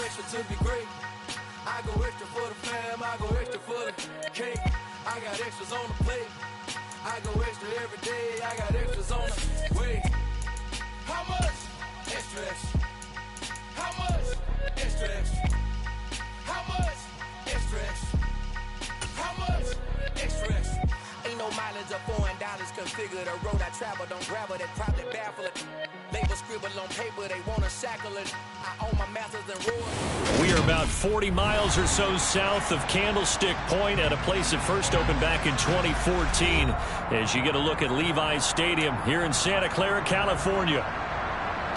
extra to be great. I go extra for the fam, I go extra for the cake. I got extras on the plate. I go extra every day, I got extras on the way. How much? Extra, extra. How much? Extra, extra. How much? Extra, extra. How much? Extra, extra. Ain't no mileage of $4 configure the road I travel. Don't gravel that probably baffle it. Label scribble on paper, they wanna shackle it. I own my masters and rules. We are about 40 miles or so south of Candlestick Point at a place that first opened back in 2014 as you get a look at Levi's Stadium here in Santa Clara, California.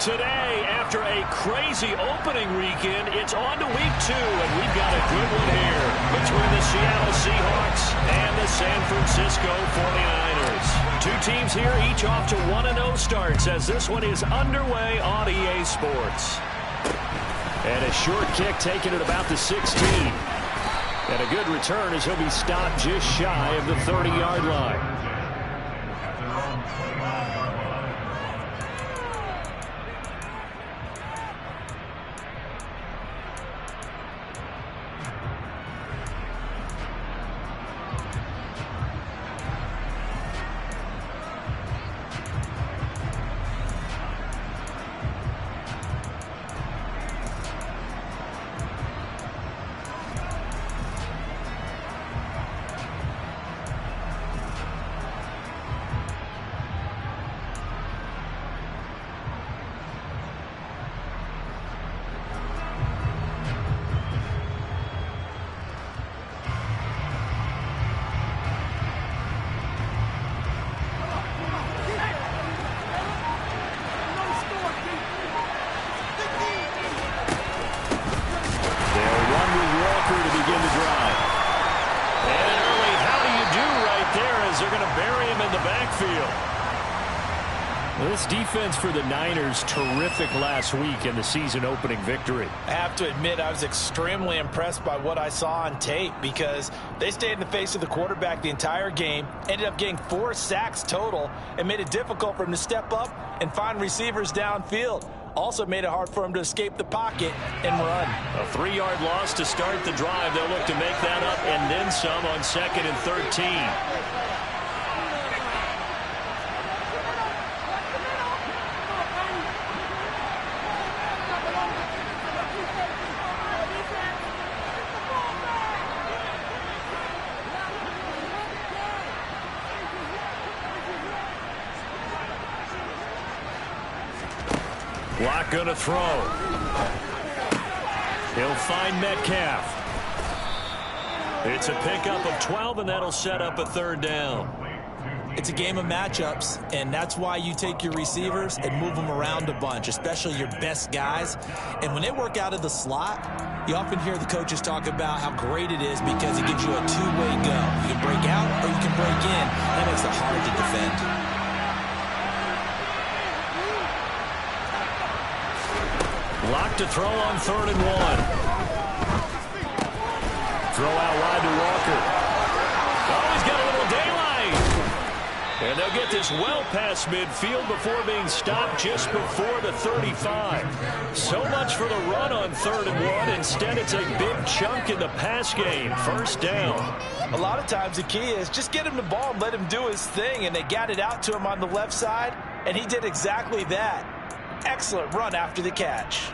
Today, after a crazy opening weekend, it's on to week 2, and we've got a good one here between the Seattle Seahawks and the San Francisco 49ers. Two teams here, each off to 1-0 starts as this one is underway on EA Sports. And a short kick taken at about the 16. And a good return as he'll be stopped just shy of the 30-yard line. This defense for the Niners, terrific last week in the season-opening victory. I have to admit, I was extremely impressed by what I saw on tape because they stayed in the face of the quarterback the entire game, ended up getting 4 sacks total, and made it difficult for him to step up and find receivers downfield. Also made it hard for him to escape the pocket and run. A 3-yard loss to start the drive. They'll look to make that up and then some on 2nd and 13. Lock gonna throw. He'll find Metcalf. It's a pickup of 12, and that'll set up a 3rd down. It's a game of matchups, and that's why you take your receivers and move them around a bunch, especially your best guys. And when they work out of the slot, you often hear the coaches talk about how great it is because it gives you a two-way go. You can break out or you can break in. That makes it hard to defend. Lock to throw on 3rd and 1. Throw out wide to Walker. Oh, he's got a little daylight. And they'll get this well past midfield before being stopped just before the 35. So much for the run on 3rd and 1. Instead, it's a big chunk in the pass game. 1st down. A lot of times the key is just get him the ball and let him do his thing. And they got it out to him on the left side, and he did exactly that. Excellent run after the catch.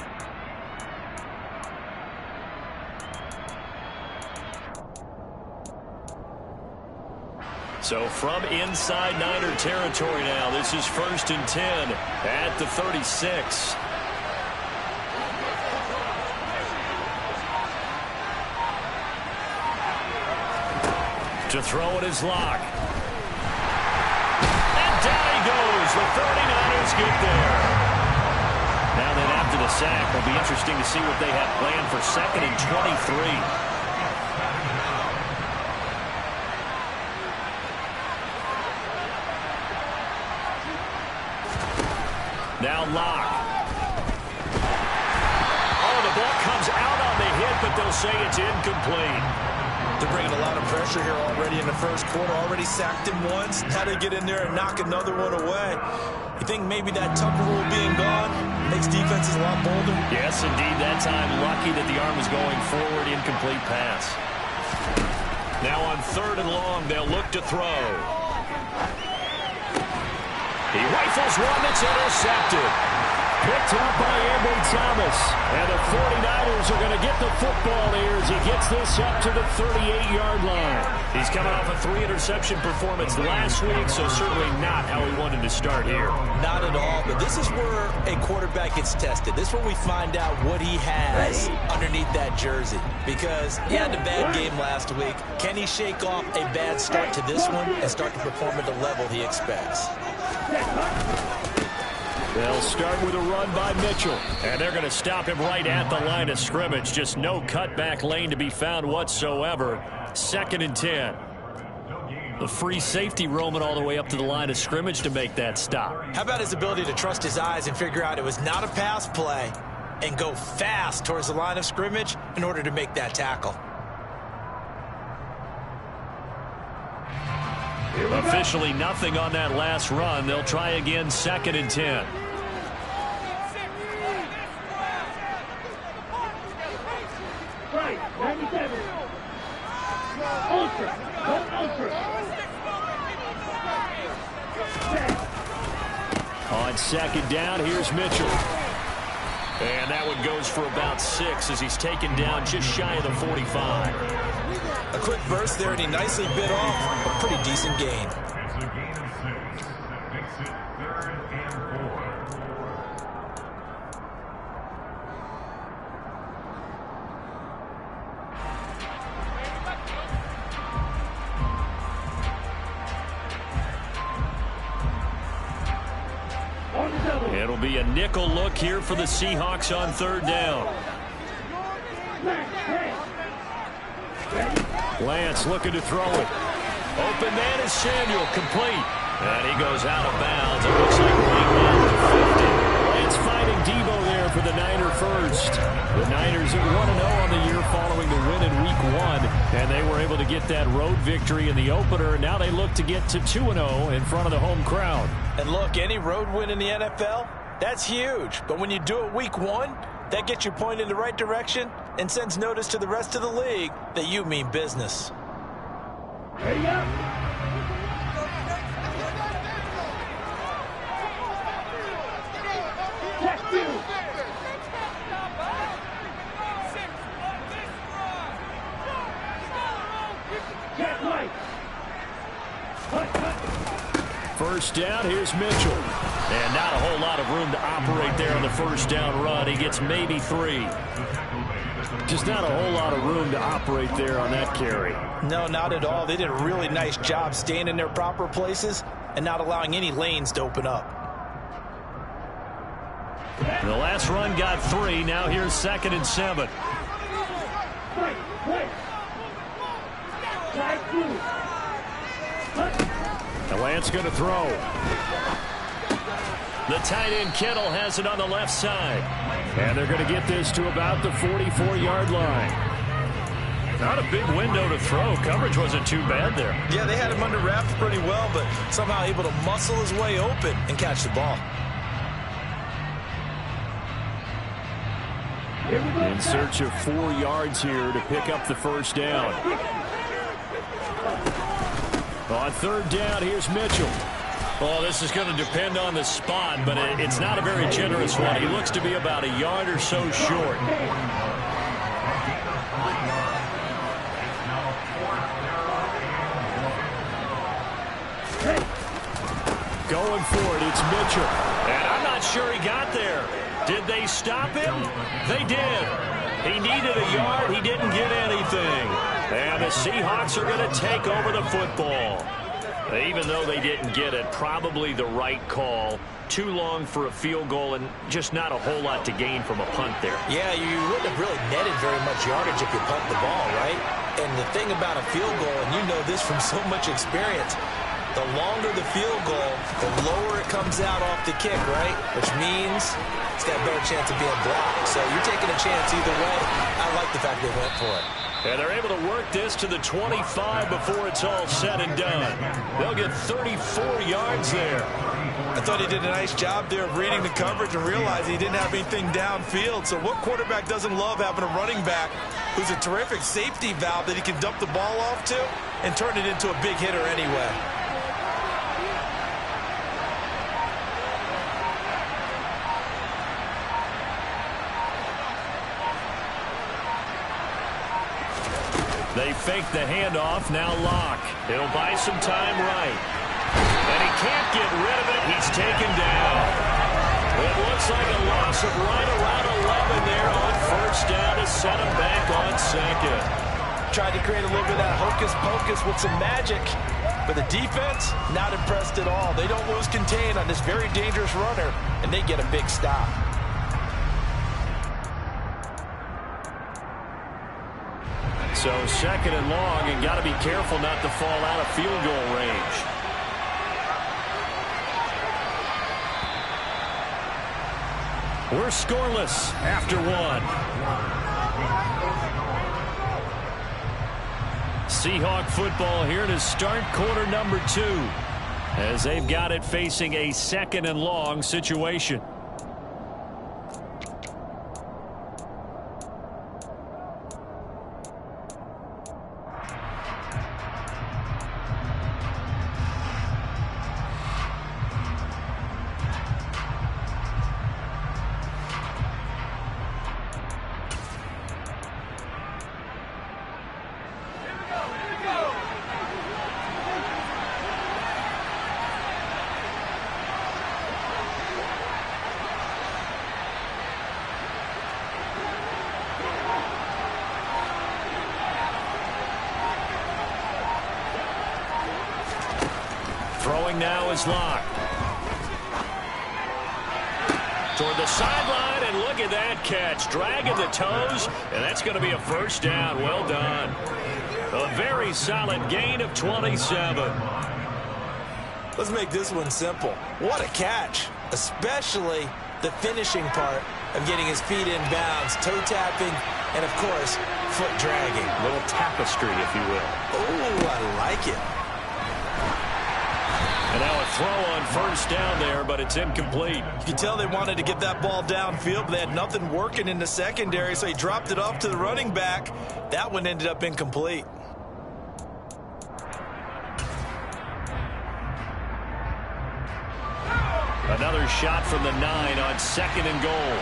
So from inside Niner territory now, this is 1st and 10 at the 36. To throw it is Lock. And down he goes. The 39ers get there. Now then, after the sack, it'll be interesting to see what they have planned for 2nd and 23. Now Lock. Oh, the ball comes out on the hit, but they'll say it's incomplete. They're bringing a lot of pressure here already in the first quarter. Already sacked him once. How to get in there and knock another one away. You think maybe that Tucker rule being gone makes defenses a lot bolder? Yes, indeed. That time, lucky that the arm was going forward. Incomplete pass. Now on 3rd and long, they'll look to throw. He rifles one that's intercepted. Picked up by Ambry Thomas. And the 49ers are going to get the football here as he gets this up to the 38-yard line. He's coming off a 3-interception performance last week, so certainly not how he wanted to start here. Not at all, but this is where a quarterback gets tested. This is where we find out what he has underneath that jersey. Because he had a bad game last week. Can he shake off a bad start to this one and start to perform at the level he expects? They'll start with a run by Mitchell. And they're going to stop him right at the line of scrimmage. Just no cutback lane to be found whatsoever. 2nd and 10. The free safety roaming all the way up to the line of scrimmage to make that stop. How about his ability to trust his eyes and figure out it was not a pass play and go fast towards the line of scrimmage in order to make that tackle? Officially nothing on that last run. They'll try again 2nd and 10. On 2nd down, here's Mitchell. And that one goes for about 6 as he's taken down just shy of the 45. A quick burst there, and he nicely bit off a pretty decent gain. It's a gain of 6. That makes it 3rd and 4. It'll be a nickel look here for the Seahawks on 3rd down. Lance looking to throw it. Open man is Samuel, complete. And he goes out of bounds. It looks like right now the 50. Lance finding Debo there for the Niner first. The Niners are 1-0 on the year following the win in Week 1. And they were able to get that road victory in the opener. Now they look to get to 2-0 in front of the home crowd. And look, any road win in the NFL, that's huge. But when you do it Week 1, that gets you pointed in the right direction and sends notice to the rest of the league that you mean business. Here you go. Check 2. Check right. First down, here's Mitchell. And not a whole lot of room to operate there on the first down run. He gets maybe 3. Just not a whole lot of room to operate there on that carry. No, not at all. They did a really nice job staying in their proper places and not allowing any lanes to open up. The last run got 3. Now here's 2nd and 7. And Lance going to throw. The tight end Kittle has it on the left side. And they're going to get this to about the 44-yard line. Not a big window to throw. Coverage wasn't too bad there. Yeah, they had him under wraps pretty well, but somehow able to muscle his way open and catch the ball. In search of 4 yards here to pick up the first down. On 3rd down, here's Mitchell. Well, this is going to depend on the spot, but it's not a very generous one. He looks to be about a yard or so short. Going for it, it's Mitchell. And I'm not sure he got there. Did they stop him? They did. He needed a yard. He didn't get anything. And the Seahawks are going to take over the football. Even though they didn't get it, probably the right call. Too long for a field goal and just not a whole lot to gain from a punt there. Yeah, you wouldn't have really netted very much yardage if you punt the ball, right? And the thing about a field goal, and you know this from so much experience, the longer the field goal, the lower it comes out off the kick, right? Which means it's got a better chance of being blocked. So you're taking a chance either way. I like the fact they went for it. And they're able to work this to the 25 before it's all said and done. They'll get 34 yards there. I thought he did a nice job there of reading the coverage and realizing he didn't have anything downfield. So what quarterback doesn't love having a running back who's a terrific safety valve that he can dump the ball off to and turn it into a big hitter anyway? They fake the handoff, now Locke. He'll buy some time right. And he can't get rid of it. He's taken down. It looks like a loss of right around 11 there on first down to set him back on second. Tried to create a little bit of that hocus-pocus with some magic. But the defense, not impressed at all. They don't lose contain on this very dangerous runner, and they get a big stop. So second and long, and got to be careful not to fall out of field goal range. We're scoreless after one. Seahawk football here to start quarter number 2, as they've got it facing a second and long situation. Throwing now is Locke. Toward the sideline, and look at that catch. Dragging the toes, and that's going to be a first down. Well done. A very solid gain of 27. Let's make this one simple. What a catch, especially the finishing part of getting his feet in bounds, toe tapping, and, of course, foot dragging. A little tapestry, if you will. Oh, I like it. And now a throw on first down there, but it's incomplete. You can tell they wanted to get that ball downfield, but they had nothing working in the secondary, so he dropped it off to the running back. That one ended up incomplete. Another shot from the 9 on second and goal.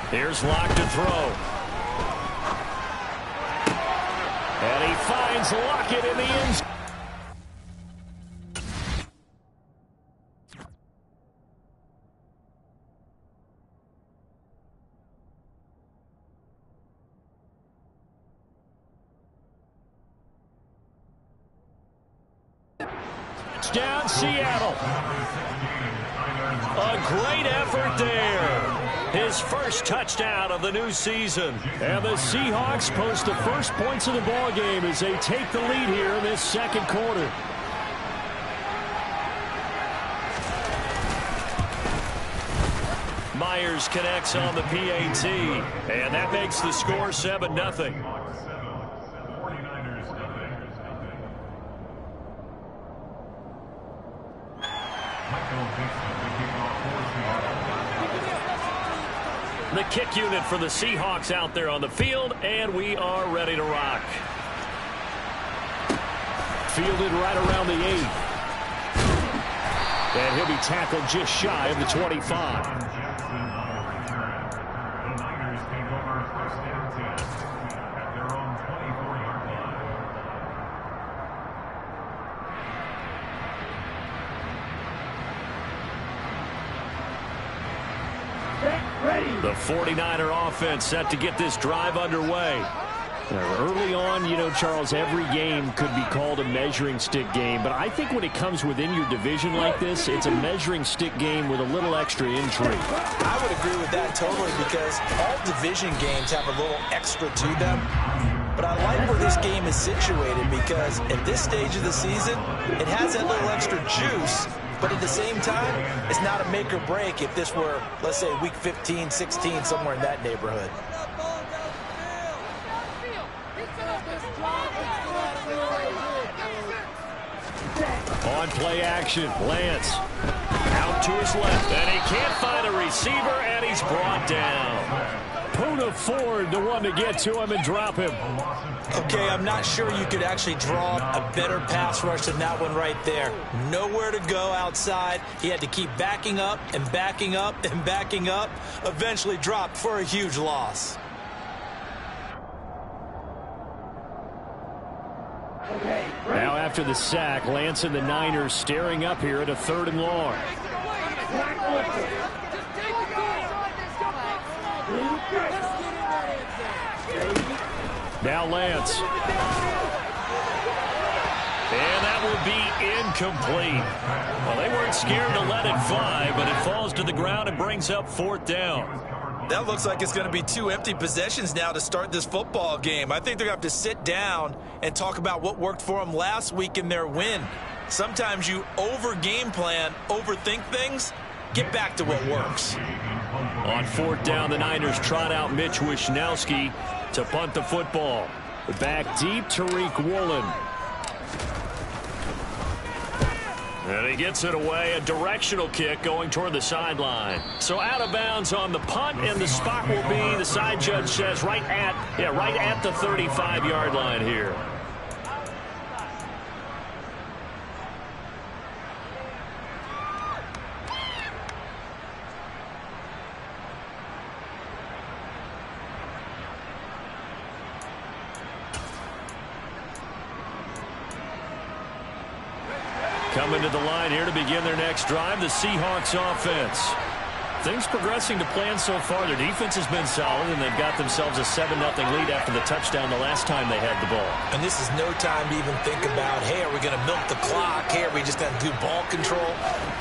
Here's Locke to throw. And he finds Lockett in the end zone. Touchdown, Seattle. A great effort there. His first touchdown of the new season. And the Seahawks post the first points of the ball game as they take the lead here in this second quarter. Myers connects on the PAT, and that makes the score 7-0. The kick unit for the Seahawks out there on the field, and we are ready to rock. Fielded right around the 8. And he'll be tackled just shy of the 25. The 49er offense set to get this drive underway. Early on, you know, Charles, every game could be called a measuring stick game, but I think when it comes within your division like this, it's a measuring stick game with a little extra intrigue. I would agree with that totally, because all division games have a little extra to them. But I like where this game is situated, because at this stage of the season, it has that little extra juice But at the same time, it's not a make or break if this were, let's say, week 15, 16, somewhere in that neighborhood. On play action, Lance out to his left, and he can't find a receiver, and he's brought down. Poona Ford, the one to get to him and drop him. Okay, I'm not sure you could actually draw a better pass rush than that one right there. Nowhere to go outside. He had to keep backing up and backing up and backing up. Eventually dropped for a huge loss. Now after the sack, Lance and the Niners staring up here at a 3rd and long. Now Lance. And that will be incomplete. Well, they weren't scared to let it fly, but it falls to the ground and brings up 4th down. That looks like it's going to be 2 empty possessions now to start this football game. I think they're going to have to sit down and talk about what worked for them last week in their win. Sometimes you over-game plan, overthink things, get back to what works. On 4th down, the Niners trot out Mitch Wishnowsky to punt the football. Back deep, Tariq Woolen. And he gets it away, a directional kick going toward the sideline. So out of bounds on the punt, and the spot will be, the side judge says, right at the 35-yard line here. Coming to the line here to begin their next drive, the Seahawks offense. Things progressing to plan so far. Their defense has been solid, and they've got themselves a 7-0 lead after the touchdown the last time they had the ball. And this is no time to even think about, hey, are we going to milk the clock? Hey, are we just going to do ball control?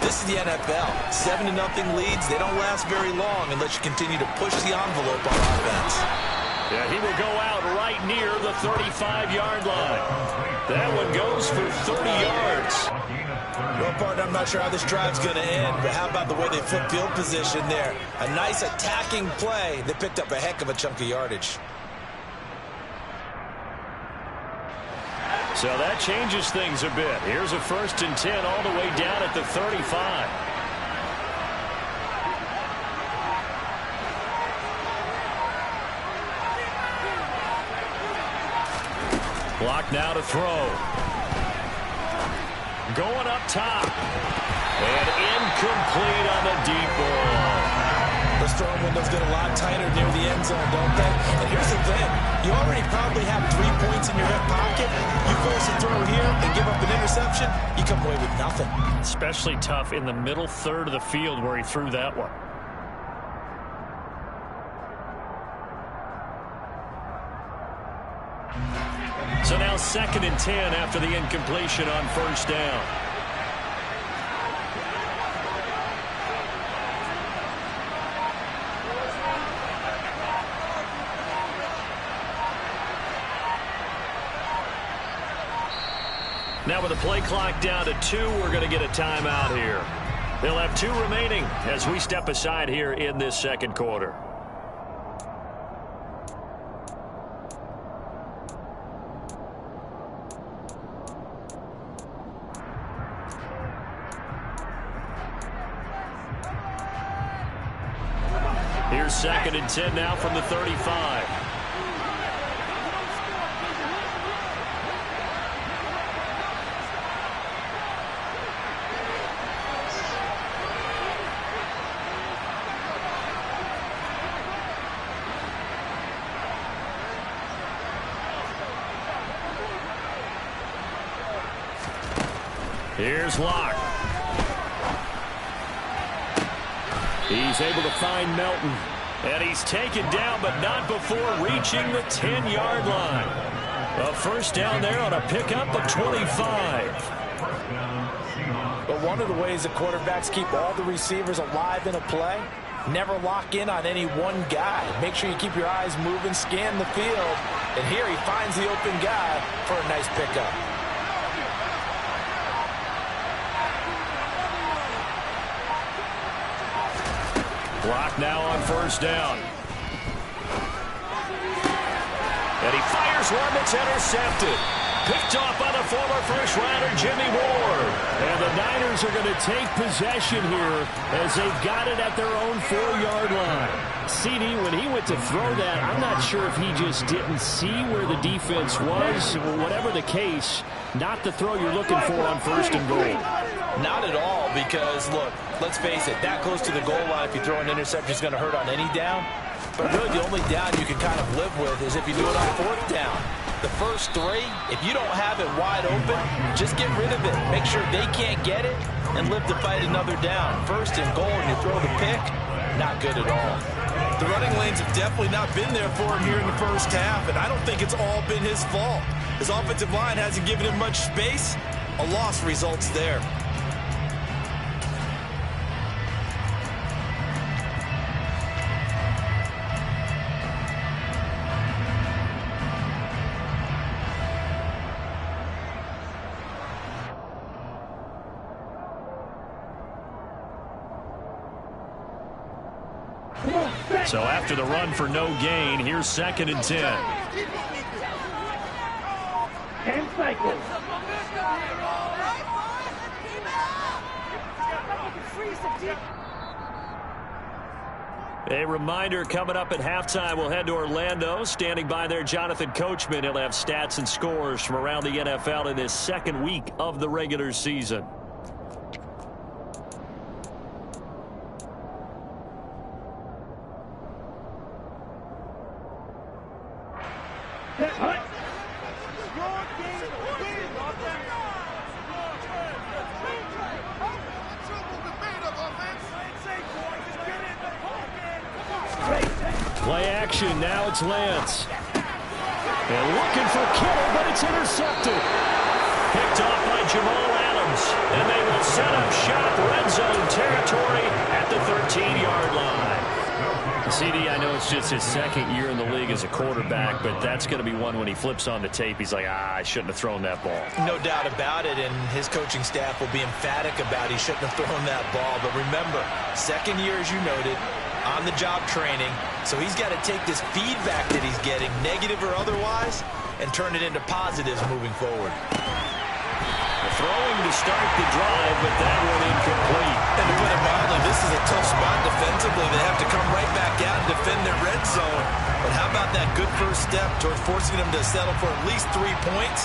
This is the NFL. 7-0 leads, they don't last very long unless you continue to push the envelope on offense. Yeah, he will go out right near the 35-yard line. That one goes for 30 yards. Well, partner, I'm not sure how this drive's going to end, but how about the way they flip field position there? A nice attacking play. They picked up a heck of a chunk of yardage. So that changes things a bit. Here's a 1st and 10 all the way down at the 35. Block now to throw. Going up top. And incomplete on the deep ball. Those throwing windows get a lot tighter near the end zone, don't they? And here's the thing. You already probably have 3 points in your hip pocket. You force a throw here and give up an interception, you come away with nothing. Especially tough in the middle 3rd of the field where he threw that one. So now 2nd and 10 after the incompletion on 1st down. Now with the play clock down to 2, we're going to get a timeout here. They'll have 2 remaining as we step aside here in this 2nd quarter. Here's 2nd and 10 now from the 35. Here's Locke. He's able to find Melton. And he's taken down, but not before reaching the 10-yard line. A 1st down there on a pickup of 25. But one of the ways that quarterbacks keep all the receivers alive in a play, never lock in on any one guy. Make sure you keep your eyes moving, scan the field. And here he finds the open guy for a nice pickup. Clock now on first down. And he fires one that's intercepted. Picked off by the former first-rounder Jimmy Ward. And the Niners are going to take possession here as they've got it at their own 4-yard line. CD, when he went to throw that, I'm not sure if he just didn't see where the defense was. Whatever the case, not the throw you're looking for on first and goal. Not at all, because, look, let's face it, that close to the goal line, if you throw an interception, is going to hurt on any down. But really, the only down you can kind of live with is if you do it on fourth down. The first three, if you don't have it wide open, just get rid of it. Make sure they can't get it and live to fight another down. First and goal, and you throw the pick, not good at all. The running lanes have definitely not been there for him here in the first half, and I don't think it's all been his fault. His offensive line hasn't given him much space. A loss results there. So after the run for no gain, here's 2nd and 10. 10 cycles. A reminder, coming up at halftime, we'll head to Orlando. Standing by there, Jonathan Coachman. He'll have stats and scores from around the NFL in his 2nd week of the regular season. Play action, now it's Lance. And looking for Kittle, but it's intercepted. Picked off by Jamal Adams. And they will set up shop, red zone territory at the 13-yard line. CD, I know it's just his 2nd year in the league as a quarterback, but that's going to be one when he flips on the tape. He's like, I shouldn't have thrown that ball. No doubt about it, and his coaching staff will be emphatic about he shouldn't have thrown that ball. But remember, 2nd year, as you noted, on-the-job training, so he's got to take this feedback that he's getting, negative or otherwise, and turn it into positives moving forward. Throwing to start the drive, but that one incomplete. And to put it mildly, this is a tough spot defensively. They have to come right back out and defend their red zone. But how about that good first step towards forcing them to settle for at least 3 points?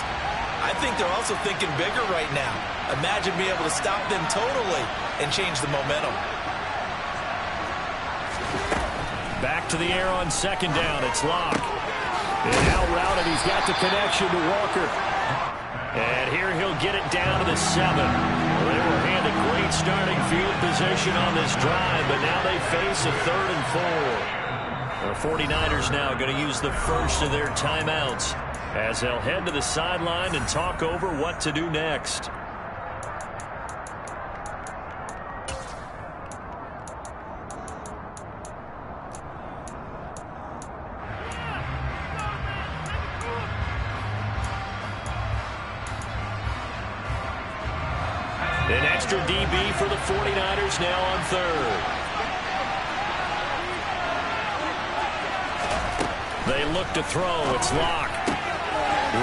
I think they're also thinking bigger right now. Imagine being able to stop them totally and change the momentum. Back to the air on 2nd down. It's Locke. And out routed, he's got the connection to Walker. And here he'll get it down to the 7. Well, they were handed great starting field position on this drive, but now they face a 3rd and 4. The 49ers now going to use the first of their timeouts as they'll head to the sideline and talk over what to do next. An extra DB for the 49ers now on 3rd. They look to throw. It's Locke.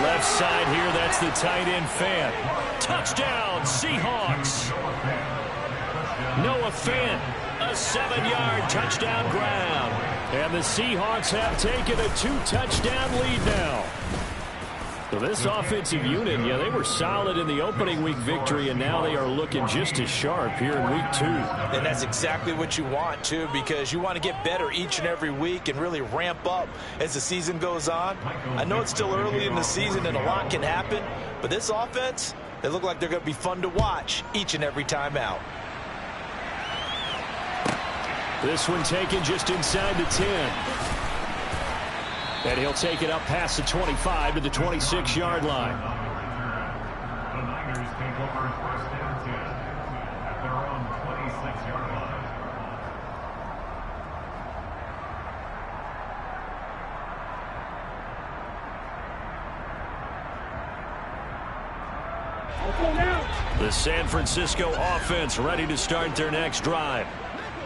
Left side here, that's the tight end Fant. Touchdown, Seahawks. Noah Fant, a 7-yard touchdown grab. And the Seahawks have taken a 2-touchdown lead now. So this offensive unit, yeah, they were solid in the opening week victory, and now they are looking just as sharp here in week 2. And that's exactly what you want, too, because you want to get better each and every week and really ramp up as the season goes on. I know it's still early in the season and a lot can happen, but this offense, they look like they're going to be fun to watch each and every time out. This one taken just inside the 10. And he'll take it up past the 25 to the 26-yard line. The Niners take over 1st and 10 at their own 26-yard line. The San Francisco offense ready to start their next drive.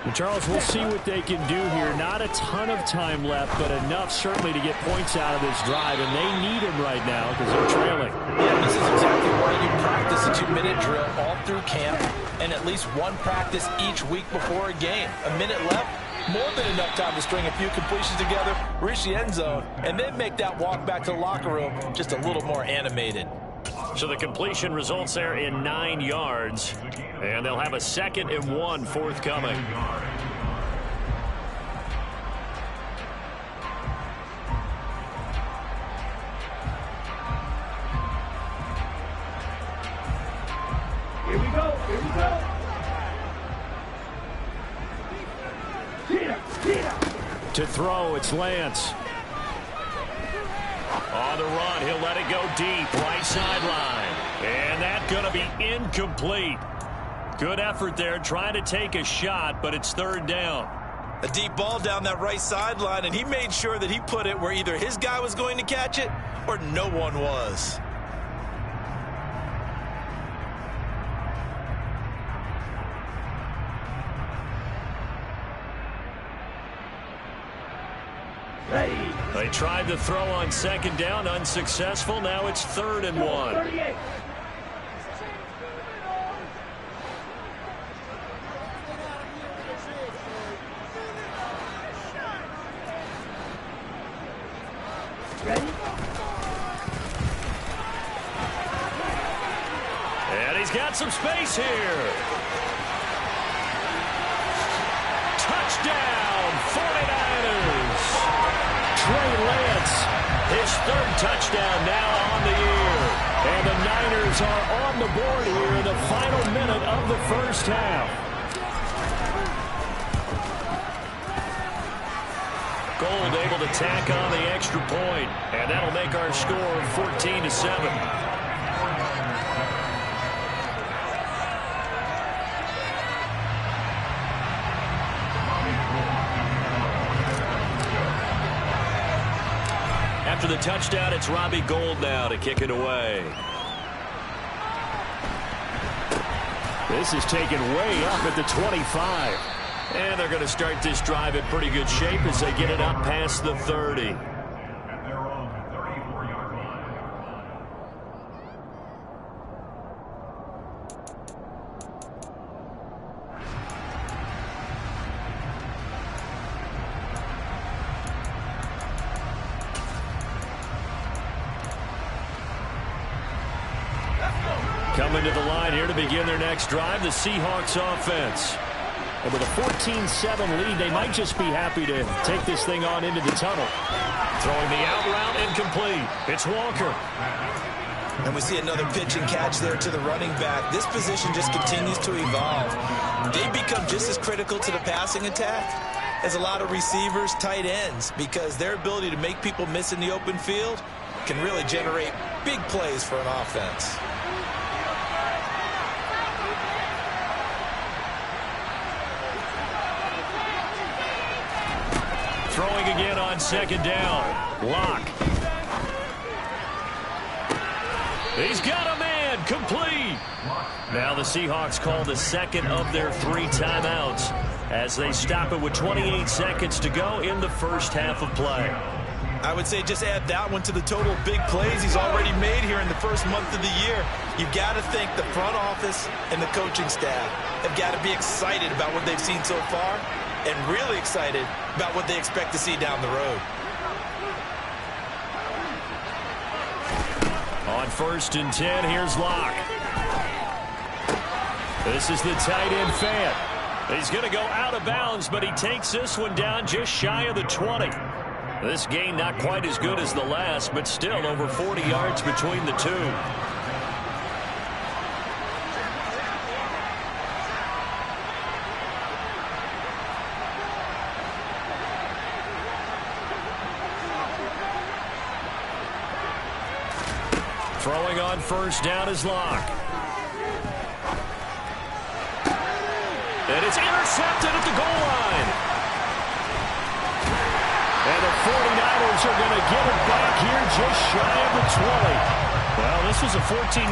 And Charles, we'll see what they can do here. Not a ton of time left, but enough certainly to get points out of this drive, and they need them right now because they're trailing. Yeah, this is exactly why you practice a 2-minute drill all through camp and at least one practice each week before a game. A minute left, more than enough time to string a few completions together, reach the end zone, and then make that walk back to the locker room just a little more animated. So the completion results there in 9 yards, and they'll have a 2nd and 1 forthcoming. Here we go. Here we go. To throw, it's Lance. On the run, he'll let it go deep, right sideline. And that's going to be incomplete. Good effort there, trying to take a shot, but it's 3rd down. A deep ball down that right sideline, and he made sure that he put it where either his guy was going to catch it or no one was. They tried to throw on 2nd down, unsuccessful. Now it's 3rd and 1. 38. Ready? And he's got some space here. Touchdown, 49ers. Trey Lance, his 3rd touchdown now on the year. And the Niners are on the board here in the final minute of the first half. Gold able to tack on the extra point, and that'll make our score 14-7. After the touchdown, it's Robbie Gould now to kick it away. This is taken way up at the 25. And they're going to start this drive in pretty good shape as they get it up past the 30. At their own 34-yard line. Coming to the line here to begin their next drive, the Seahawks offense. And with a 14-7 lead, they might just be happy to take this thing on into the tunnel. Throwing the out route, incomplete. It's Walker. And we see another pitch and catch there to the running back. This position just continues to evolve. They become just as critical to the passing attack as a lot of receivers, tight ends, because their ability to make people miss in the open field can really generate big plays for an offense. Throwing again on 2nd down. Locke. He's got a man. Complete. Now the Seahawks call the 2nd of their 3 timeouts as they stop it with 28 seconds to go in the first half of play. I would say just add that one to the total big plays he's already made here in the first month of the year. You've got to think the front office and the coaching staff have got to be excited about what they've seen so far and really excited about what they expect to see down the road. On 1st and 10, here's Locke. This is the tight end Fant. He's going to go out of bounds, but he takes this one down just shy of the 20. This gain not quite as good as the last, but still over 40 yards between the two. Throwing on 1st down is Locke. And it's intercepted at the goal line. And the 49ers are going to get it back here just shy of the 20. Well, this was a 14-0 game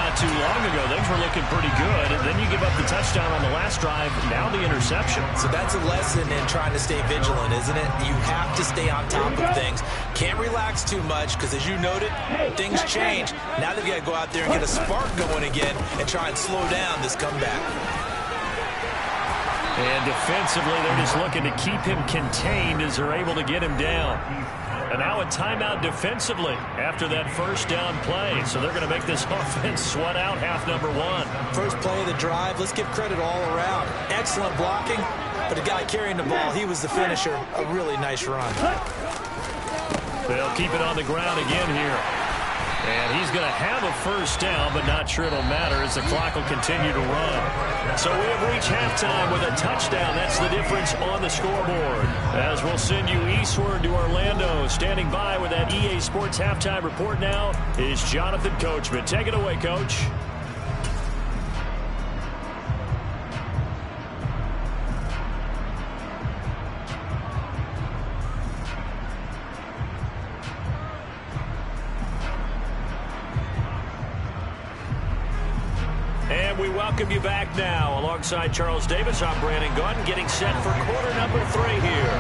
not too long ago. Things were looking pretty good. And then you give up the touchdown on the last drive, now the interception. So that's a lesson in trying to stay vigilant, isn't it? You have to stay on top of things. Can't relax too much because, as you noted, things change. Now they've got to go out there and get a spark going again and try and slow down this comeback. And defensively, they're just looking to keep him contained as they're able to get him down. And now a timeout defensively after that first down play. So they're going to make this offense sweat out half number one. First play of the drive, let's give credit all around. Excellent blocking, but the guy carrying the ball, he was the finisher. A really nice run. They'll keep it on the ground again here. And he's going to have a first down, but not sure it'll matter as the clock will continue to run. So we have reached halftime with a touchdown. That's the difference on the scoreboard. As we'll send you eastward to Orlando. Standing by with that EA Sports halftime report now is Jonathan Coachman. Take it away, Coach. We welcome you back now. Alongside Charles Davis, I'm Brandon Gaudin, getting set for quarter number 3 here.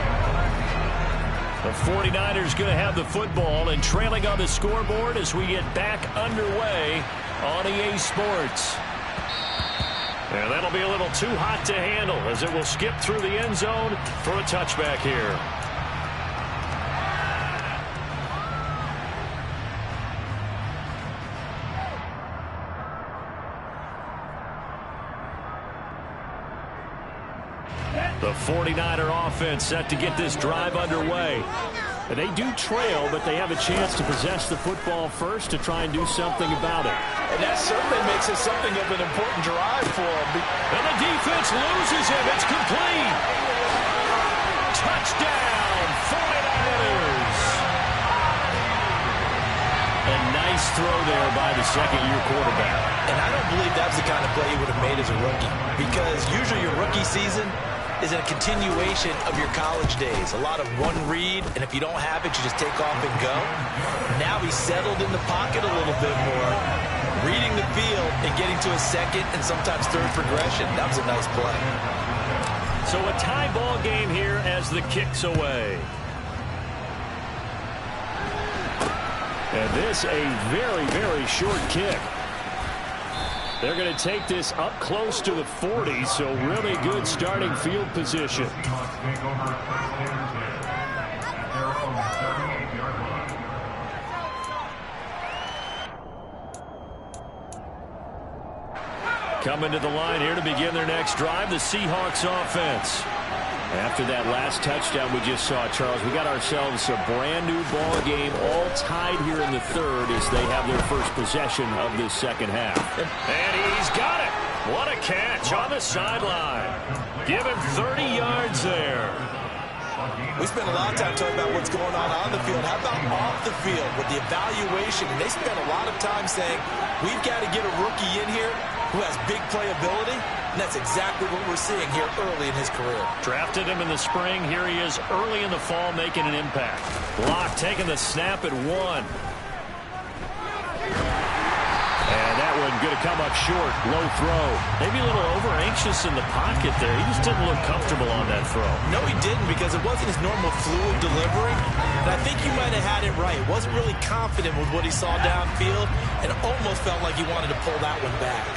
The 49ers going to have the football and trailing on the scoreboard as we get back underway on EA Sports. And that'll be a little too hot to handle as it will skip through the end zone for a touchback here. The 49er offense set to get this drive underway. And they do trail, but they have a chance to possess the football first to try and do something about it. And that certainly makes it something of an important drive for them. And the defense loses him. It's complete. Touchdown, 49ers. A nice throw there by the second-year quarterback. And I don't believe that's the kind of play he would have made as a rookie. Because usually your rookie season is a continuation of your college days. A lot of one read, and if you don't have it, you just take off and go. Now he's settled in the pocket a little bit more, reading the field and getting to a second and sometimes third progression. That was a nice play. So a tie ball game here as the kick's away. And this a very, very short kick. They're going to take this up close to the 40, so really good starting field position. Coming to the line here to begin their next drive, the Seahawks offense. After that last touchdown we just saw, Charles, we got ourselves a brand new ball game, all tied here in the third as they have their first possession of this second half. And he's got it. What a catch on the sideline. Give him 30 yards there. We spent a lot of time talking about what's going on the field. How about off the field with the evaluation? And they spent a lot of time saying, we've got to get a rookie in here who has big playability. And that's exactly what we're seeing here early in his career. Drafted him in the spring. Here he is early in the fall making an impact. Locke taking the snap at 1. And that one going to come up short. Low throw. Maybe a little over-anxious in the pocket there. He just didn't look comfortable on that throw. No, he didn't, because it wasn't his normal fluid delivery. And I think you might have had it right. Wasn't really confident with what he saw downfield and almost felt like he wanted to pull that one back.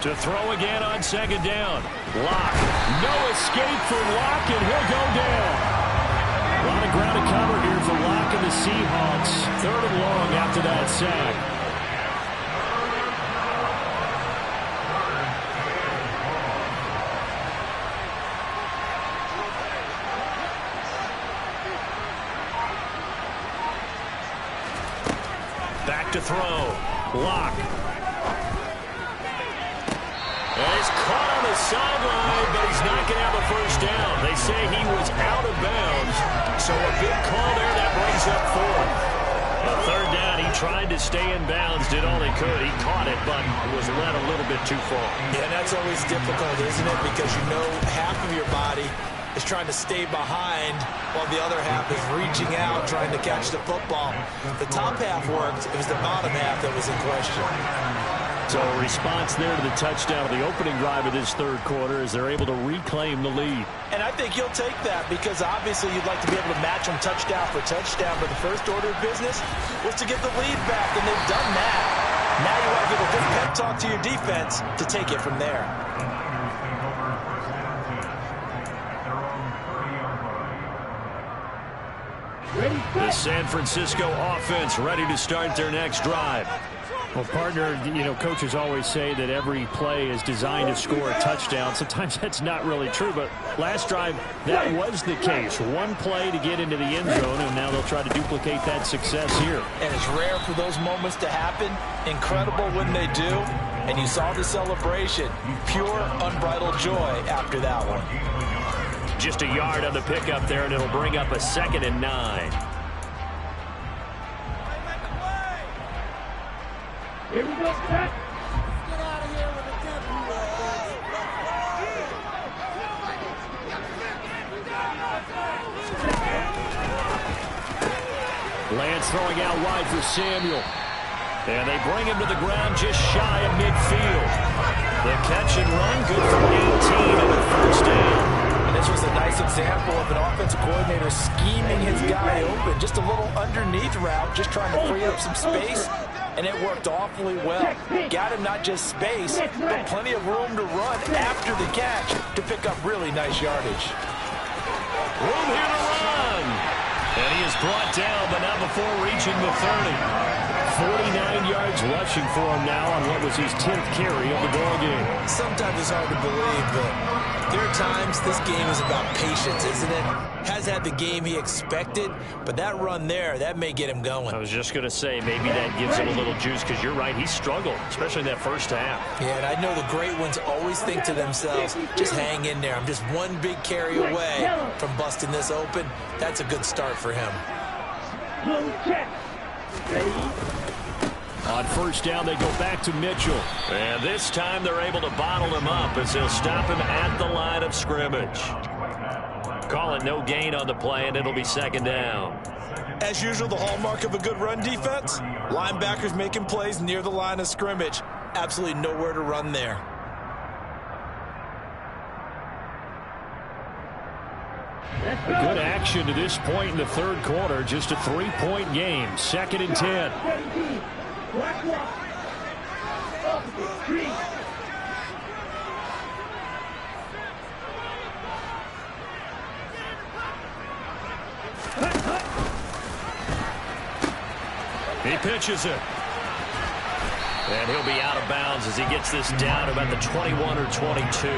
To throw again on second down. Locke. No escape for Locke, and he'll go down. A lot of ground to cover here for Locke and the Seahawks. 3rd and long after that sack. Back to throw. Locke. And he's caught on the sideline, but he's not going to have a first down. They say he was out of bounds. So a good call there that brings up 4th. A 3rd down, he tried to stay in bounds, did all he could. He caught it, but was led a little bit too far. Yeah, and that's always difficult, isn't it? Because you know half of your body is trying to stay behind while the other half is reaching out, trying to catch the football. The top half worked. It was the bottom half that was in question. So a response there to the touchdown of the opening drive of this third quarter as they're able to reclaim the lead. And I think you'll take that because obviously you'd like to be able to match them touchdown for touchdown, but the first order of business was to get the lead back, and they've done that. Now you want to give a good pep talk to your defense to take it from there. The Niners take over first down 10 at their own 30-yard line. The San Francisco offense ready to start their next drive. Well, partner, you know, coaches always say that every play is designed to score a touchdown. Sometimes that's not really true, but last drive, that was the case. One play to get into the end zone, and now they'll try to duplicate that success here. And it's rare for those moments to happen. Incredible when they do. And you saw the celebration. Pure, unbridled joy after that one. Just a yard on the pickup there, and it'll bring up a 2nd and 9. Here we go, Pat. Get out of here with the tempo. Lance throwing out wide for Samuel. And they bring him to the ground just shy of midfield. The catch and run, good for 18 and a first down. And this was a nice example of an offensive coordinator scheming his guy open. Just a little underneath route, just trying to free up some space. And it worked awfully well. Got him not just space, but plenty of room to run after the catch to pick up really nice yardage. Room here to run. And he is brought down, but not before reaching the 30. 49 yards rushing for him now on what was his 10th carry of the ball game. Sometimes it's hard to believe, but there are times this game is about patience, isn't it? Has had the game he expected, but that run there, that may get him going. I was just going to say, maybe that gives him a little juice, because you're right, he struggled, especially in that first half. Yeah, and I know the great ones always think to themselves, just hang in there. I'm just one big carry away from busting this open. That's a good start for him. Check. Ready? On first down, they go back to Mitchell. And this time they're able to bottle him up as they'll stop him at the line of scrimmage. Call it no gain on the play, and it'll be 2nd down. As usual, the hallmark of a good run defense, linebackers making plays near the line of scrimmage. Absolutely nowhere to run there. Good action to this point in the third quarter. Just a 3-point game. 2nd and 10. Black walk. Up, tree. He pitches it. And he'll be out of bounds as he gets this down to about the 21 or 22.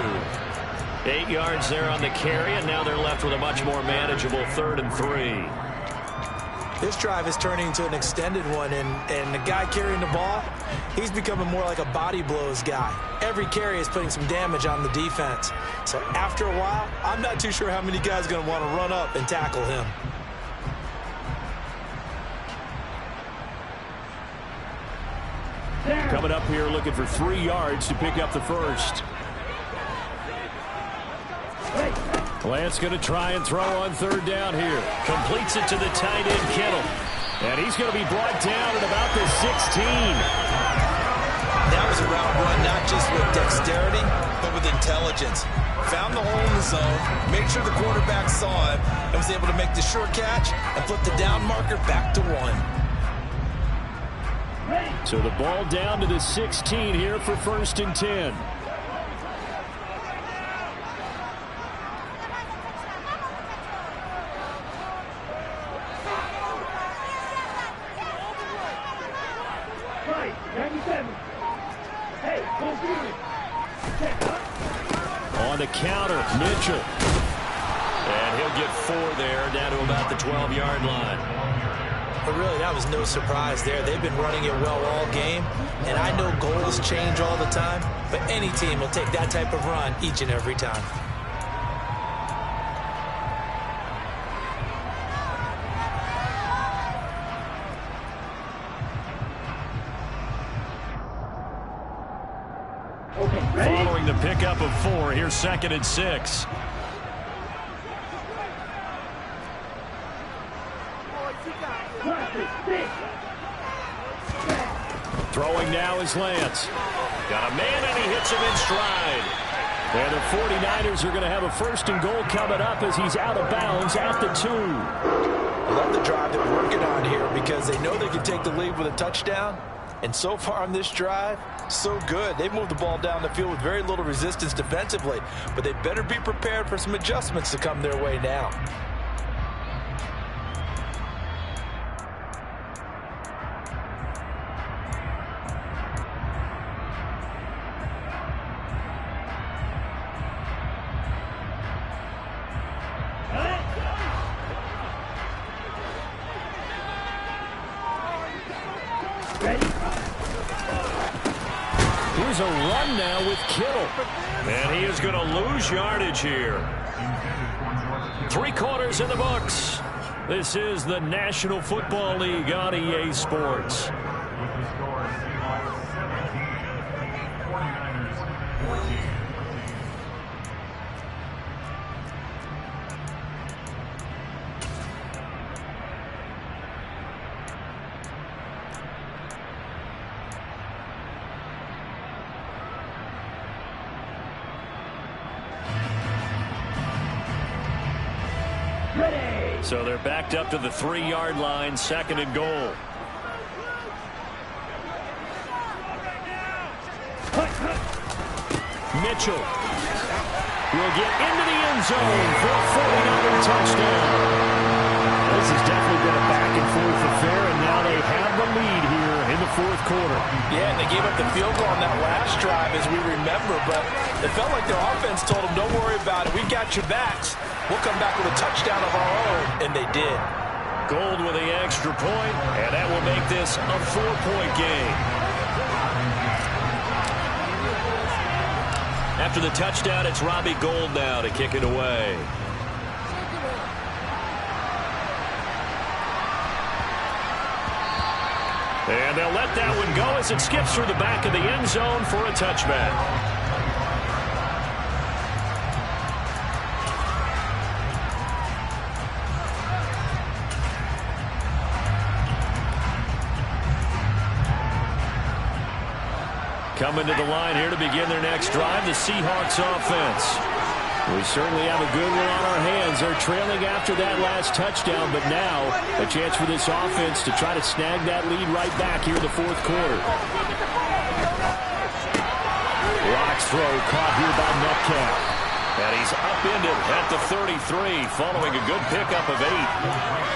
8 yards there on the carry, and now they're left with a much more manageable 3rd and 3. This drive is turning into an extended one, and the guy carrying the ball, he's becoming more like a body blows guy. Every carry is putting some damage on the defense. So after a while, I'm not too sure how many guys are going to want to run up and tackle him. Coming up here looking for 3 yards to pick up the first. Lance going to try and throw on 3rd down here. Completes it to the tight end, Kittle. And he's going to be brought down at about the 16. That was a route run not just with dexterity, but with intelligence. Found the hole in the zone, made sure the quarterback saw him, and was able to make the short catch and flip the down marker back to 1. So the ball down to the 16 here for 1st and 10. On the counter, Mitchell. And he'll get 4 there, down to about the 12-yard line. But really, that was no surprise there. They've been running it well all game, and I know goals change all the time, but any team will take that type of run each and every time. Following the pickup of 4, here's 2nd and 6. Throwing now is Lance. Got a man, and he hits him in stride. And the 49ers are going to have a 1st and goal coming up as he's out of bounds at the 2. I love the drive they're working on here because they know they can take the lead with a touchdown. And so far on this drive, so good. They've moved the ball down the field with very little resistance defensively. But they better be prepared for some adjustments to come their way now. Here's a run now with Kittle. And he is going to lose yardage here. 3 quarters in the books. This is the National Football League on EA Sports. With the score, Seahawks 17, 49ers 14. So they're backed up to the 3-yard line, 2nd and goal. Mitchell will get into the end zone for a 49er touchdown. This has definitely been a back-and-forth affair, and now they have the lead here in the 4th quarter. Yeah, and they gave up the field goal on that last drive, as we remember, but it felt like their offense told them, don't worry about it, we got your backs. We'll come back with a touchdown of our own, and they did. Gold with the extra point, and that will make this a 4-point game. After the touchdown, it's Robbie Gould now to kick it away. And they'll let that one go as it skips through the back of the end zone for a touchback. Coming to the line here to begin their next drive, the Seahawks offense. We certainly have a good one on our hands. They're trailing after that last touchdown, but now a chance for this offense to try to snag that lead right back here in the 4th quarter. Rock's throw caught here by Metcalf. And he's upended at the 33 following a good pickup of 8.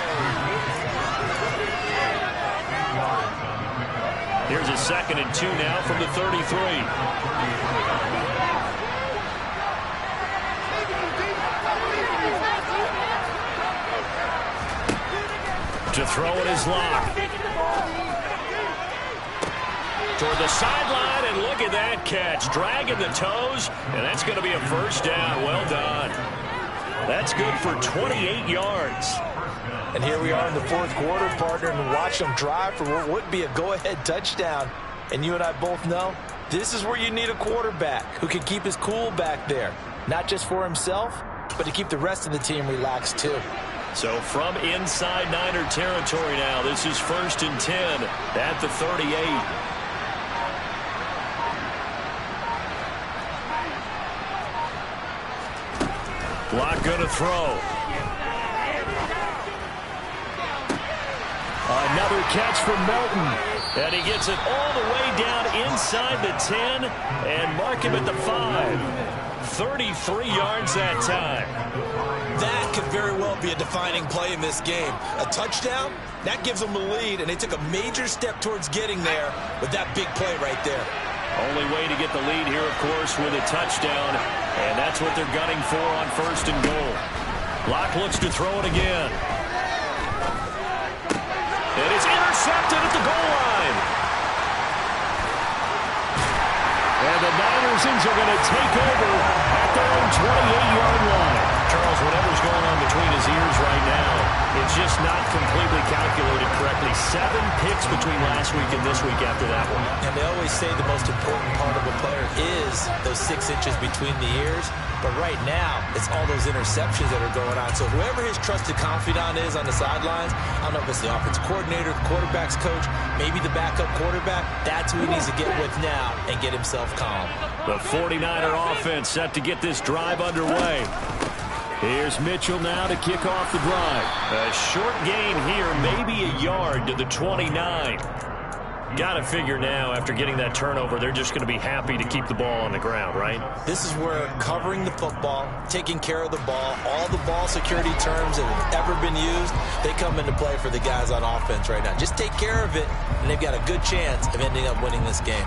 Here's a 2nd and 2 now from the 33. To throw it is Locke. Toward the sideline, and look at that catch. Dragging the toes, and that's going to be a 1st down. Well done. That's good for 28 yards. And here we are in the 4th quarter, partner, and watch them drive for what would be a go-ahead touchdown. And you and I both know this is where you need a quarterback who can keep his cool back there. Not just for himself, but to keep the rest of the team relaxed too. So from inside Niner territory now, this is 1st and 10 at the 38. Block going to throw. Another catch from Melton. And he gets it all the way down inside the 10 and mark him at the 5. 33 yards that time. That could very well be a defining play in this game. A touchdown, that gives them the lead, and they took a major step towards getting there with that big play right there. Only way to get the lead here, of course, with a touchdown, and that's what they're gunning for on 1st and goal. Locke looks to throw it again. It is intercepted at the goal line. And the Niners are going to take over at their own 28-yard line. Charles, whatever's going on between his ears right now, it's just not completely calculated correctly. 7 picks between last week and this week after that one. And they always say the most important part of a player is those 6 inches between the ears. But right now, it's all those interceptions that are going on. So whoever his trusted confidant is on the sidelines, I don't know if it's the offensive coordinator, the quarterback's coach, maybe the backup quarterback, that's who he needs to get with now and get himself calm. The 49er offense set to get this drive underway. Here's Mitchell now to kick off the drive. A short gain here, maybe a yard to the 29. Got to figure now, after getting that turnover, they're just going to be happy to keep the ball on the ground, right? This is where covering the football, taking care of the ball, all the ball security terms that have ever been used, they come into play for the guys on offense right now. Just take care of it, and they've got a good chance of ending up winning this game.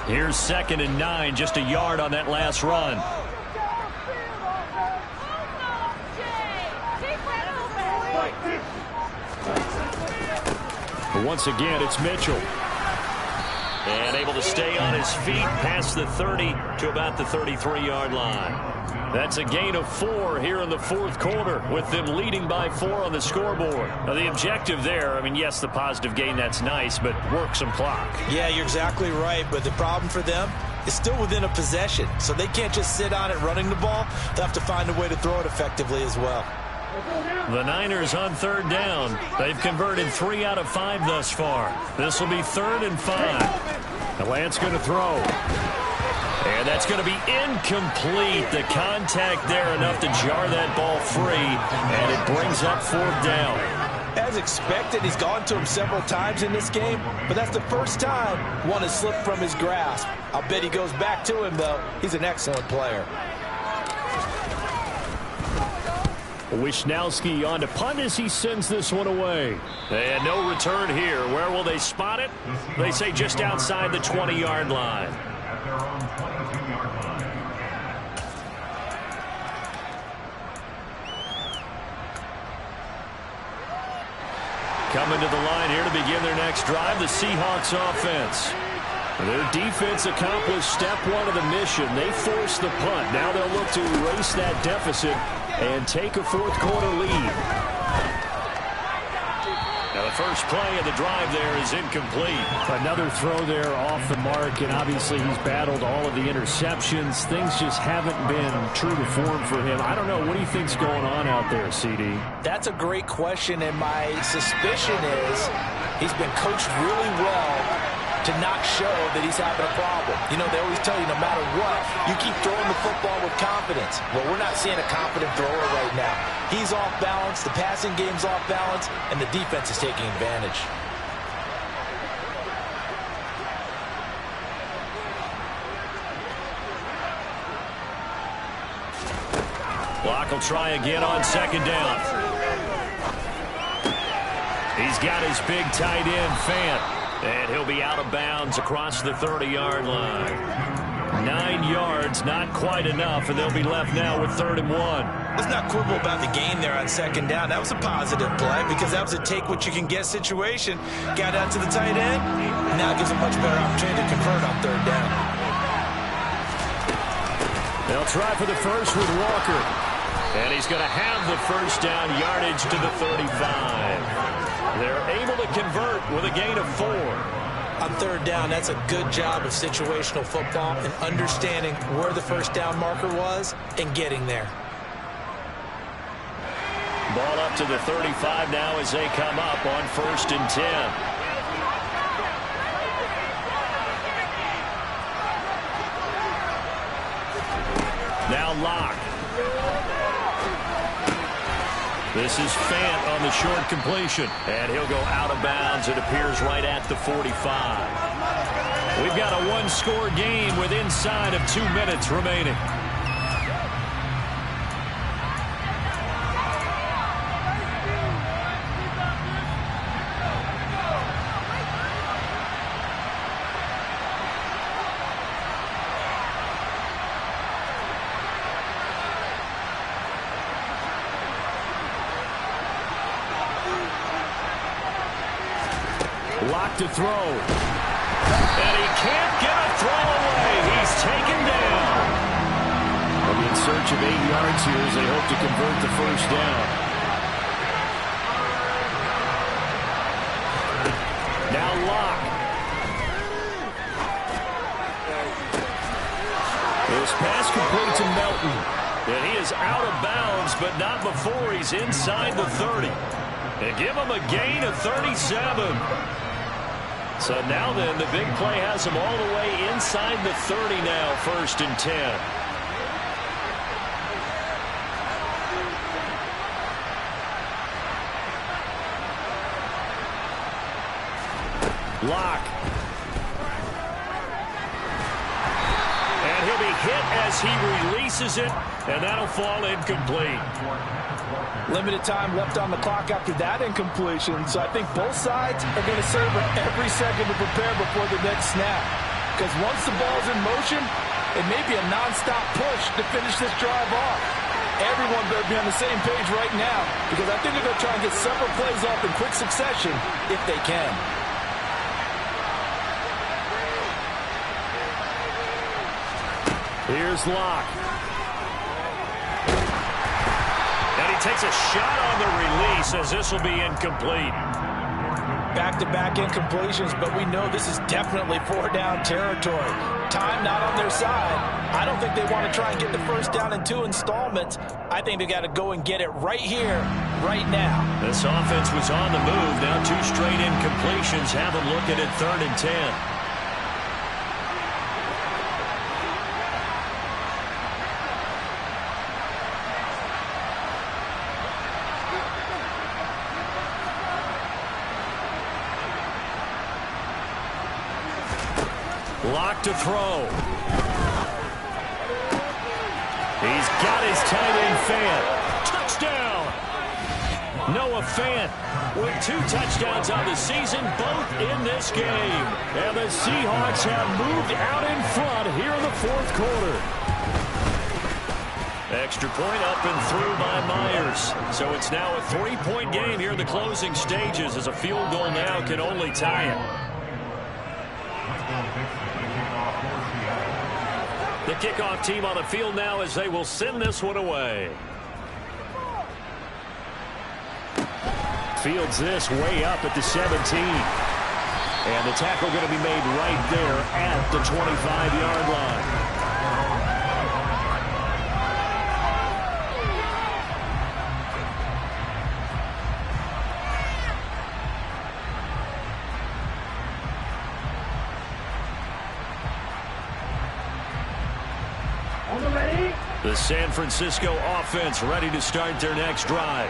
Here's 2nd and 9, just a yard on that last run. But once again, it's Mitchell. And able to stay on his feet past the 30 to about the 33-yard line. That's a gain of 4 here in the 4th quarter, with them leading by 4 on the scoreboard. Now, the objective there, I mean, yes, the positive gain, that's nice, but work some clock. Yeah, you're exactly right, but the problem for them is still within a possession, so they can't just sit on it running the ball. They'll have to find a way to throw it effectively as well. The Niners on 3rd down. They've converted 3 out of 5 thus far. This will be 3rd and 5. Atlanta's going to throw. And that's going to be incomplete. The contact there enough to jar that ball free, and it brings up 4th down. As expected, he's gone to him several times in this game, but that's the first time one has slipped from his grasp. I'll bet he goes back to him, though. He's an excellent player. Wisnowski on to punt as he sends this one away. And no return here. Where will they spot it? They say just outside the 20-yard line. At their own 22-yard line. Coming to the line here to begin their next drive, the Seahawks offense. Their defense accomplished step 1 of the mission. They forced the punt. Now they'll look to erase that deficit and take a 4th quarter lead. Now the first play of the drive there is incomplete. Another throw there off the mark, and obviously he's battled all of the interceptions. Things just haven't been true to form for him. I don't know. What do you think's going on out there, CD? That's a great question, and my suspicion is he's been coached really well to not show that he's having a problem. You know, they always tell you no matter what, you keep throwing the football with confidence. Well, we're not seeing a confident thrower right now. He's off balance, the passing game's off balance, and the defense is taking advantage. Block will try again on 2nd down. He's got his big tight end, Fant. And he'll be out of bounds across the 30-yard line. 9 yards, not quite enough, and they'll be left now with 3rd and 1. Let's not quibble about the gain there on 2nd down. That was a positive play because that was a take-what-you-can-get situation. Got out to the tight end. Now it gives a much better opportunity to convert on 3rd down. They'll try for the first with Walker. And he's going to have the first down yardage to the 35. They're able to convert with a gain of 4. On 3rd down, that's a good job of situational football and understanding where the first down marker was and getting there. Ball up to the 35 now as they come up on 1st and 10. Now Locke. This is Fant on the short completion. And he'll go out of bounds. It appears right at the 45. We've got a 1-score game with inside of 2 minutes remaining. Locke to throw. And he can't get a throw away. He's taken down. They'll be in search of 8 yards here as they hope to convert the first down. Now Locke. This pass complete to Melton. And he is out of bounds, but not before he's inside the 30. They give him a gain of 37. So now then, the big play has him all the way inside the 30 now, 1st and 10. Locke. And he'll be hit as he releases it, and that'll fall incomplete. Limited time left on the clock after that incompletion, so I think both sides are going to serve every second to prepare before the next snap. Because once the ball's in motion, it may be a non-stop push to finish this drive off. Everyone better be on the same page right now, because I think they're going to try and get several plays off in quick succession if they can. Here's Locke. And he takes a shot on the release as this will be incomplete. Back-to-back incompletions, but we know this is definitely 4-down territory. Time not on their side. I don't think they want to try and get the first down in 2 installments. I think they got to go and get it right here, right now. This offense was on the move. Now 2 straight incompletions have them looking at 3rd and 10. Locke to throw. He's got his tight end Fant. Touchdown! Noah Fant with 2 touchdowns on the season, both in this game. And the Seahawks have moved out in front here in the 4th quarter. Extra point up and through by Myers. So it's now a 3-point game here in the closing stages as a field goal now can only tie it. The kickoff team on the field now as they will send this one away. Fields this way up at the 17. And the tackle going to be made right there at the 25-yard line. The San Francisco offense ready to start their next drive.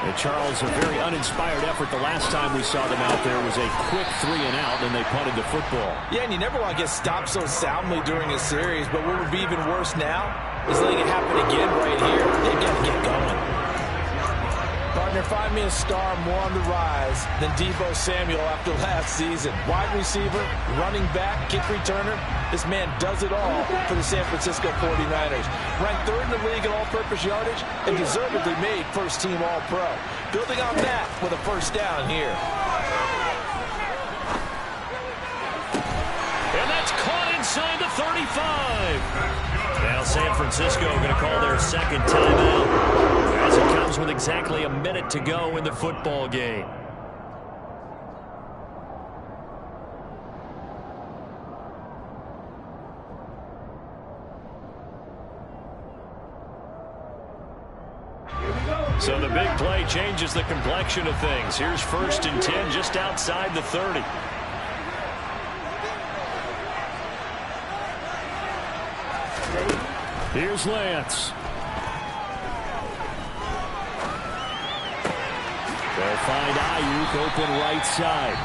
And Charles, a very uninspired effort. The last time we saw them out there was a quick 3-and-out, and they punted the football. Yeah, and you never want to get stopped so soundly during a series, but what would be even worse now is letting it happen again right here. They've got to get going. Partner, find me a star more on the rise than Deebo Samuel after last season. Wide receiver, running back, kick returner. This man does it all for the San Francisco 49ers. Ranked 3rd in the league in all-purpose yardage and deservedly made first-team All-Pro. Building on that with a first down here. And that's caught inside the 35. Now San Francisco going to call their 2nd timeout as it comes with exactly a minute to go in the football game. So the big play changes the complexion of things. Here's 1st and 10 just outside the 30. Here's Lance. They'll find Ayuk open right side.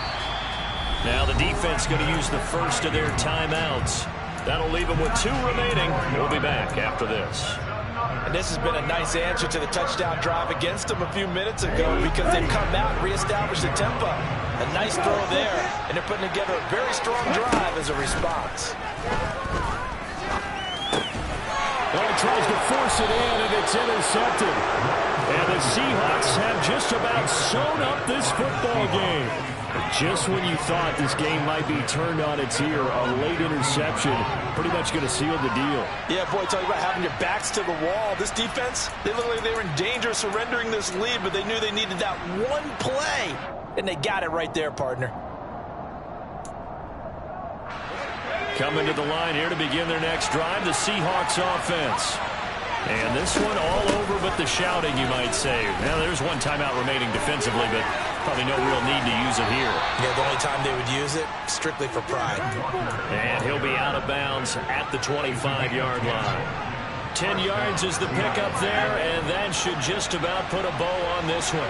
Now the defense going to use the first of their timeouts. That'll leave them with 2 remaining. We'll be back after this. And this has been a nice answer to the touchdown drive against them a few minutes ago because they've come out and reestablished the tempo. A nice throw there, and they're putting together a very strong drive as a response. Well, he tries to force it in, and it's intercepted. And the Seahawks have just about sewn up this football game. Just when you thought this game might be turned on its ear, a late interception pretty much going to seal the deal. Yeah, boy, talk about having your backs to the wall. This defense, they look like they were in danger of surrendering this lead, but they knew they needed that one play, and they got it right there, partner. Coming to the line here to begin their next drive, the Seahawks offense. And this one all over but the shouting, you might say. Now, there's one timeout remaining defensively, but probably no real need to use it here. Yeah, the only time they would use it, strictly for pride. And he'll be out of bounds at the 25-yard line. 10 yards is the pickup there, and that should just about put a bow on this one.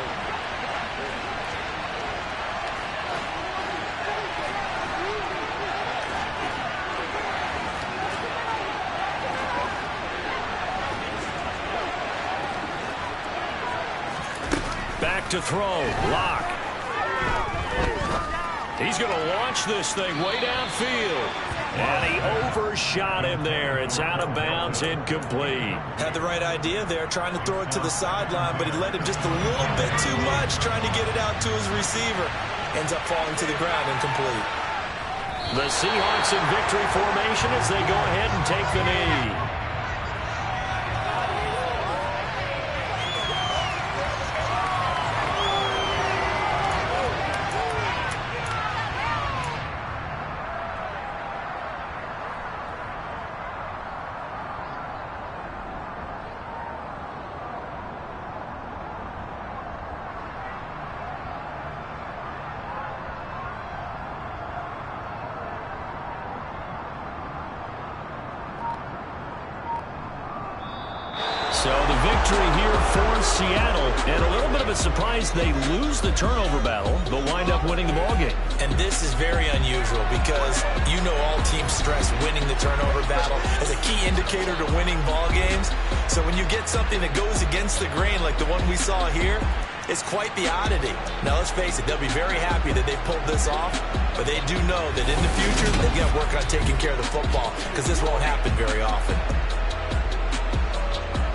Back to throw. Lock. He's going to launch this thing way downfield. And he overshot him there. It's out of bounds, incomplete. Had the right idea there, trying to throw it to the sideline, but he led him just a little bit too much, trying to get it out to his receiver. Ends up falling to the ground, incomplete. The Seahawks in victory formation as they go ahead and take the knee. So the victory here for Seattle, and a little bit of a surprise they lose the turnover battle, but wind up winning the ballgame. And this is very unusual because you know all teams stress winning the turnover battle as a key indicator to winning ball games. So when you get something that goes against the grain like the one we saw here, it's quite the oddity. Now let's face it, they'll be very happy that they've pulled this off, but they do know that in the future they've got to work on taking care of the football because this won't happen very often.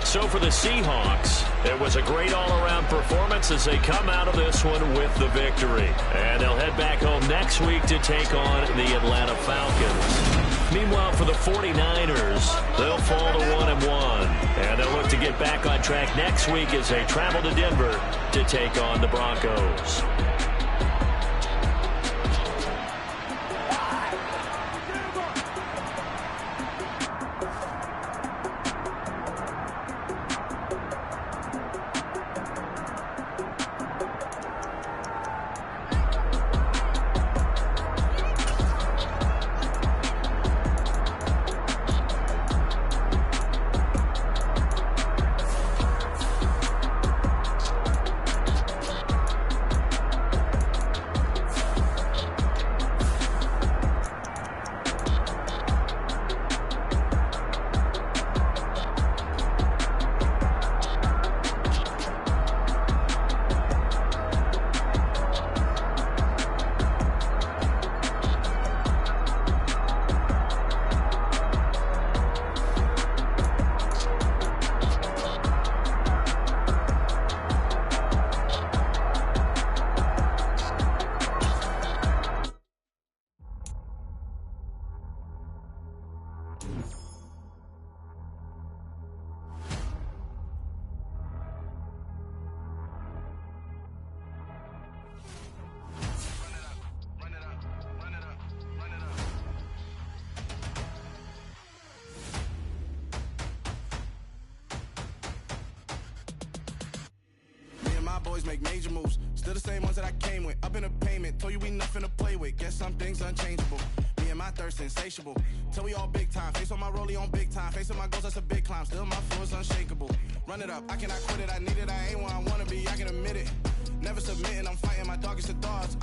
So for the Seahawks, it was a great all-around performance as they come out of this one with the victory. And they'll head back home next week to take on the Atlanta Falcons. Meanwhile, for the 49ers, they'll fall to 1-1. And they'll look to get back on track next week as they travel to Denver to take on the Broncos. Boys make major moves, still the same ones that I came with. Up in a payment, told you we nothing to play with. Guess some things unchangeable. Me and my thirst insatiable. Till we all big time. Face on my rollie on big time. Face on my goals, that's a big climb. Still my flow is unshakable. Run it up, I cannot quit it. I need it, I ain't where I wanna be. I can admit it. Never submitting, I'm fighting my darkest of thoughts.